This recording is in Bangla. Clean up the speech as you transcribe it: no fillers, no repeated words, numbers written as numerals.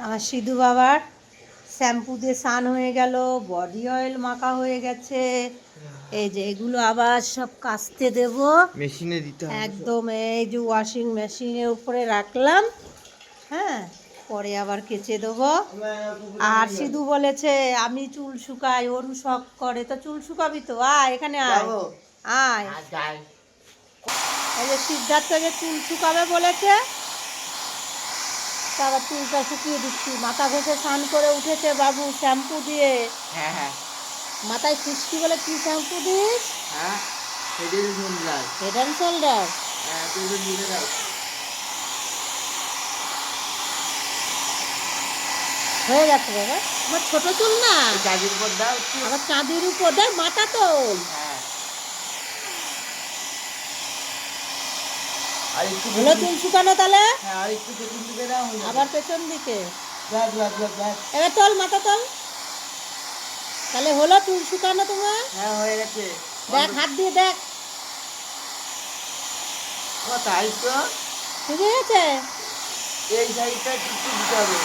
আমার সিধু বাবার শ্যাম্পু দিয়ে স্নান হয়ে গেল, বডি অয়েল মাখা হয়ে গেছে। এই যে এগুলো আবার সব কাচতে দেব, মেশিনে দিতে হবে একদম এই যে ওয়াশিং মেশিনের উপরে রাখলাম। হ্যাঁ, পরে আবার কেচে দেবো। আর সিধু বলেছে আমি চুল শুকাই, ওরু শখ করে, তো চুল শুকাবি তো, আয় এখানে আয় আয়। এই যে সিদ্ধার্থকে চুল শুকাবে বলেছে, তারপর চুলটা শুকিয়ে দিচ্ছি। মাথা ঘষে স্নান করে উঠেছে বাবু শ্যাম্পু দিয়ে। হ্যাঁ হ্যাঁ মাথায় খুশকি বলে কি শ্যাম্পু দিস? হ্যাঁ হেডের শোল্ডার। Head and shoulder. হ্যাঁ তুই তো দিলে দাও। হয়ে গেছে বাবা, আমার ছোট চুল না, চাঁদের উপর দাও একটু। আবার চাঁদের উপর দেয়, মাথা তোল। হ্যাঁ আর একটু হলো চুল শুকানো তাহলে? হ্যাঁ আর একটু পেছন দিকে দাও। আবার পেছন দিকে। ব্যাস ব্যাস ব্যাস ব্যাস। এবার তোল, মাথা তোল। তাহলে হলো চুল শুকানো তোমার? হ্যাঁ হয়ে গেছে। দেখ হাত দিয়ে দেখ, ও তাই তো, ঠিক আছে। এই সাইডটা একটু দিতে হবে।